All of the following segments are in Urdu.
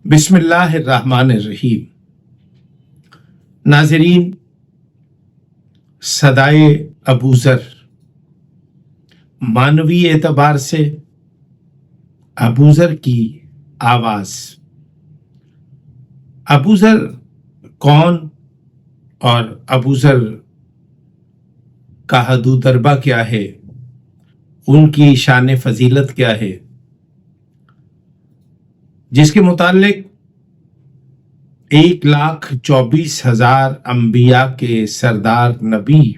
بسم اللہ الرحمن الرحیم۔ ناظرین، صدائے ابوذر معنوی اعتبار سے ابوذر کی آواز۔ ابوذر کون اور ابوذر کا حدود دربہ کیا ہے، ان کی شان فضیلت کیا ہے، جس کے متعلق 1,24,000 انبیاء کے سردار نبی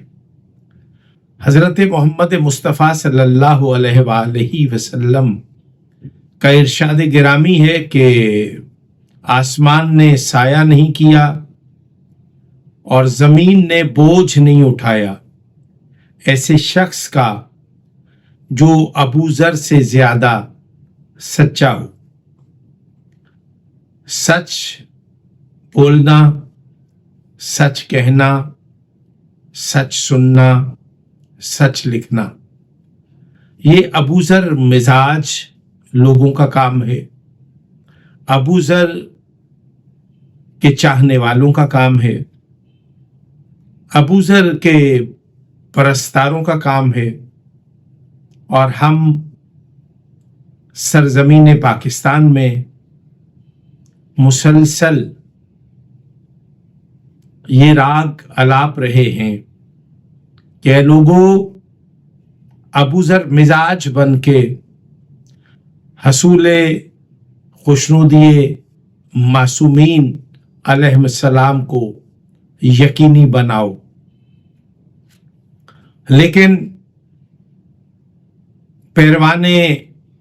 حضرت محمد مصطفیٰ صلی اللہ علیہ وآلہ وسلم کا ارشاد گرامی ہے کہ آسمان نے سایہ نہیں کیا اور زمین نے بوجھ نہیں اٹھایا ایسے شخص کا جو ابوذر سے زیادہ سچا ہو۔ سچ بولنا، سچ کہنا، سچ سننا، سچ لکھنا، یہ ابوذر مزاج لوگوں کا کام ہے، ابوذر کے چاہنے والوں کا کام ہے، ابوذر کے پرستاروں کا کام ہے، اور ہم سرزمین پاکستان میں مسلسل یہ راگ الاپ رہے ہیں کہ اے لوگوں، ابوذر مزاج بن کے حصول خوشنودی معصومین علیہ السلام کو یقینی بناؤ۔ لیکن پیروان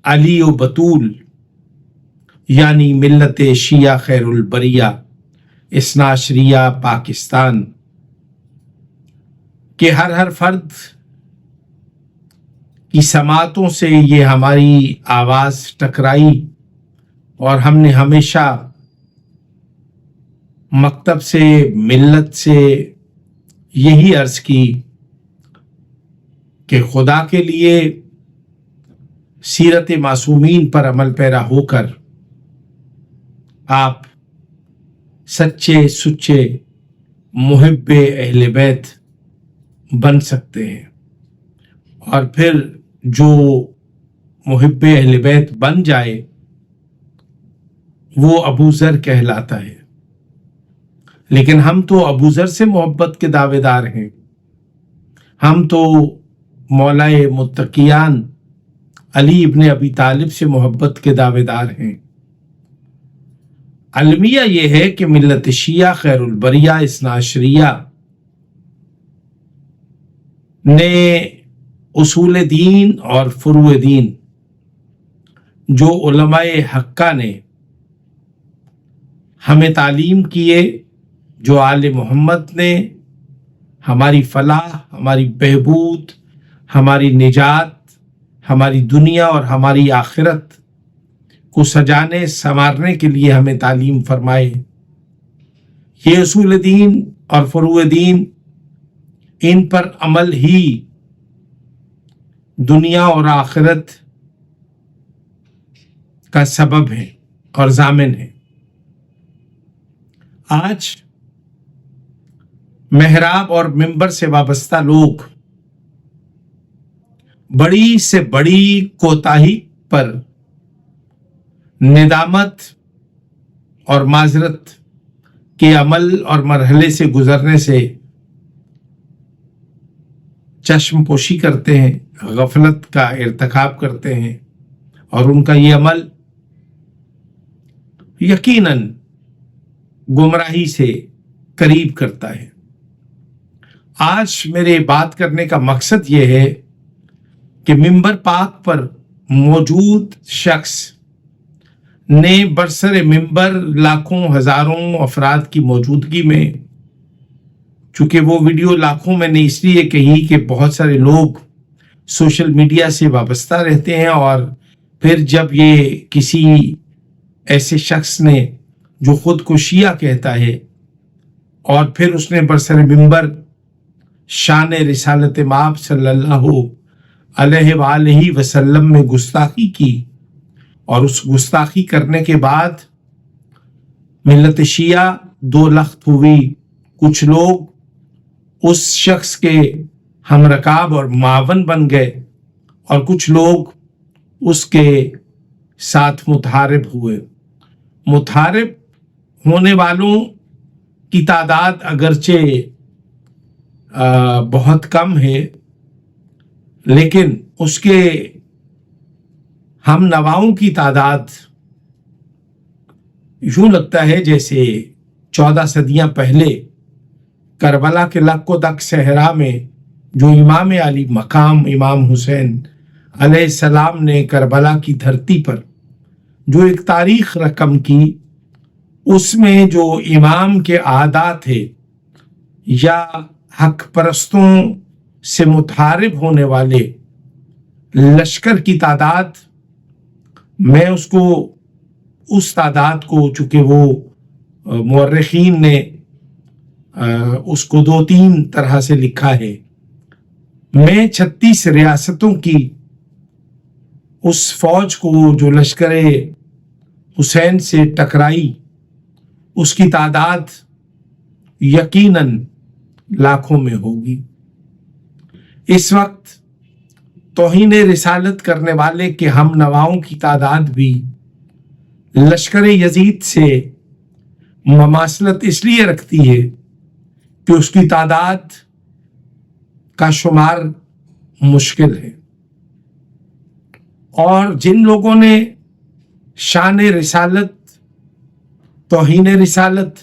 علی و بطول یعنی ملت شیعہ خیر البریہ اثنا عشریہ پاکستان کے ہر فرد کی سماعتوں سے یہ ہماری آواز ٹکرائی، اور ہم نے ہمیشہ مکتب سے، ملت سے یہی عرض کی کہ خدا کے لیے سیرت معصومین پر عمل پیرا ہو کر آپ سچے سچے محب اہل بیت بن سکتے ہیں، اور پھر جو محب اہل بیت بن جائے وہ ابوذر کہلاتا ہے۔ لیکن ہم تو ابوذر سے محبت کے دعوے دار ہیں، ہم تو مولائے متقیان علی ابن ابی طالب سے محبت کے دعوے دار ہیں۔ المیہ یہ ہے کہ ملت شیعہ خیر البریہ اثنا عشریہ نے اصول دین اور فروع دین جو علماء حقہ نے ہمیں تعلیم کیے، جو آل محمد نے ہماری فلاح، ہماری بہبود، ہماری نجات، ہماری دنیا اور ہماری آخرت کو سجانے سنوارنے کے لیے ہمیں تعلیم فرمائے، یہ اصول دین اور فروع دین، ان پر عمل ہی دنیا اور آخرت کا سبب ہے اور ضامن ہے۔ آج محراب اور منبر سے وابستہ لوگ بڑی سے بڑی کوتاہی پر ندامت اور معذرت کے عمل اور مرحلے سے گزرنے سے چشم پوشی کرتے ہیں، غفلت کا ارتکاب کرتے ہیں، اور ان کا یہ عمل یقیناً گمراہی سے قریب کرتا ہے۔ آج میرے بات کرنے کا مقصد یہ ہے کہ منبر پاک پر موجود شخص نے برسر منبر لاکھوں ہزاروں افراد کی موجودگی میں، چونکہ وہ ویڈیو لاکھوں میں نے اس لیے کہی کہ بہت سارے لوگ سوشل میڈیا سے وابستہ رہتے ہیں، اور پھر جب یہ کسی ایسے شخص نے جو خود کو شیعہ کہتا ہے اور پھر اس نے برسر منبر شان رسالت مآب صلی اللہ علیہ وآلہ وسلم میں گستاخی کی، اور اس گستاخی کرنے کے بعد ملت شیعہ دو لخت ہوئی، کچھ لوگ اس شخص کے ہم رکاب اور معاون بن گئے اور کچھ لوگ اس کے ساتھ متحارب ہوئے۔ متحارب ہونے والوں کی تعداد اگرچہ بہت کم ہے، لیکن اس کے ہم نواؤں کی تعداد یوں لگتا ہے جیسے 14 صدیاں پہلے کربلا کے لک و دک صحرا میں جو امام علی مقام امام حسین علیہ السلام نے کربلا کی دھرتی پر جو ایک تاریخ رقم کی، اس میں جو امام کے عادات تھے یا حق پرستوں سے متحارب ہونے والے لشکر کی تعداد، میں اس تعداد کو، چونکہ وہ مورخین نے اس کو 2-3 طرح سے لکھا ہے، میں 36 ریاستوں کی اس فوج کو جو لشکر حسین سے ٹکرائی، اس کی تعداد یقیناً لاکھوں میں ہوگی۔ اس وقت توہین رسالت کرنے والے کے ہم نواؤں کی تعداد بھی لشکر یزید سے مماثلت اس لیے رکھتی ہے کہ اس کی تعداد کا شمار مشکل ہے، اور جن لوگوں نے شان رسالت، توہین رسالت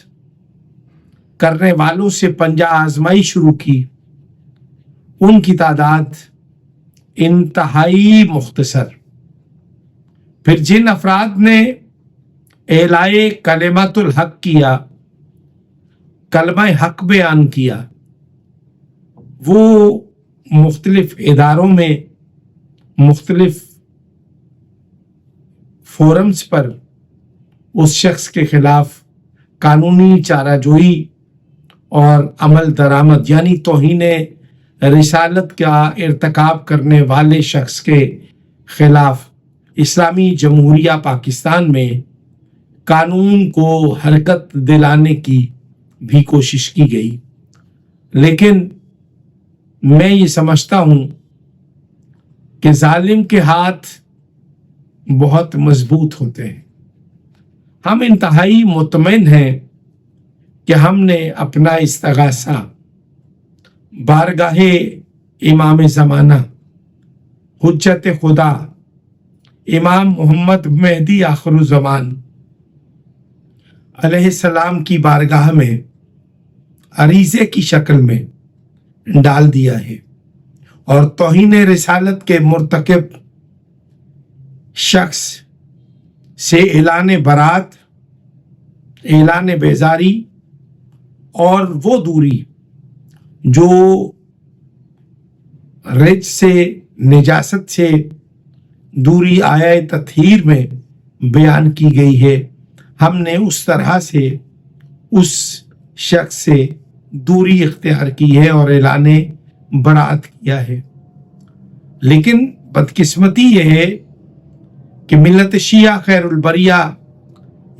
کرنے والوں سے پنجہ آزمائی شروع کی، ان کی تعداد انتہائی مختصر۔ پھر جن افراد نے اعلائے کلمۃ الحق کیا، کلمہ حق بیان کیا، وہ مختلف اداروں میں، مختلف فورمز پر اس شخص کے خلاف قانونی چارہ جوئی اور عمل درآمد، یعنی توہین رسالت کا ارتکاب کرنے والے شخص کے خلاف اسلامی جمہوریہ پاکستان میں قانون کو حرکت دلانے کی بھی کوشش کی گئی۔ لیکن میں یہ سمجھتا ہوں کہ ظالم کے ہاتھ بہت مضبوط ہوتے ہیں۔ ہم انتہائی مطمئن ہیں کہ ہم نے اپنا استغاثہ بارگاہ امام زمانہ حجت خدا امام محمد مہدی آخر الزمان علیہ السلام کی بارگاہ میں عریضے کی شکل میں ڈال دیا ہے، اور توہین رسالت کے مرتکب شخص سے اعلان برات، اعلان بیزاری اور وہ دوری جو رج سے، نجاست سے دوری آیا تطہیر میں بیان کی گئی ہے، ہم نے اس طرح سے اس شخص سے دوری اختیار کی ہے اور اعلان برات کیا ہے۔ لیکن بدقسمتی یہ ہے کہ ملت شیعہ خیر البریہ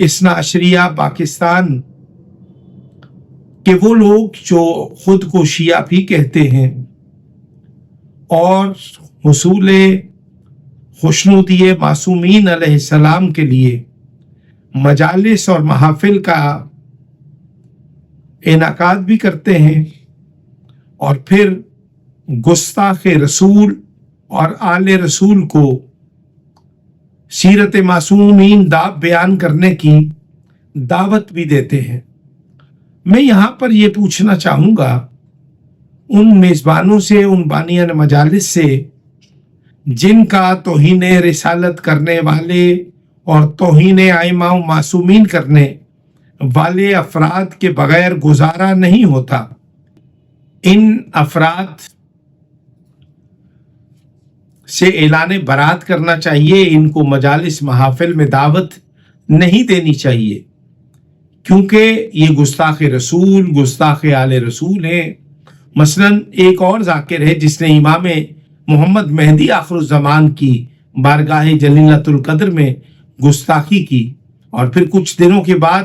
اثنا عشریہ پاکستان کہ وہ لوگ جو خود کو شیعہ بھی کہتے ہیں اور حصول خوشنودی معصومین علیہ السلام کے لیے مجالس اور محافل کا انعقاد بھی کرتے ہیں، اور پھر گستاخ رسول اور آل رسول کو سیرت معصومین بیان کرنے کی دعوت بھی دیتے ہیں۔ میں یہاں پر یہ پوچھنا چاہوں گا ان میزبانوں سے، ان بانیان مجالس سے جن کا توہین رسالت کرنے والے اور توہین ائمہ و معصومین کرنے والے افراد کے بغیر گزارا نہیں ہوتا، ان افراد سے اعلان برات کرنا چاہیے، ان کو مجالس محافل میں دعوت نہیں دینی چاہیے، کیونکہ یہ گستاخ رسول، گستاخ آل رسول ہیں۔ مثلاً ایک اور ذاکر ہے جس نے امام محمد مہدی آخر الزمان کی بارگاہ جلیلۃ القدر میں گستاخی کی، اور پھر کچھ دنوں کے بعد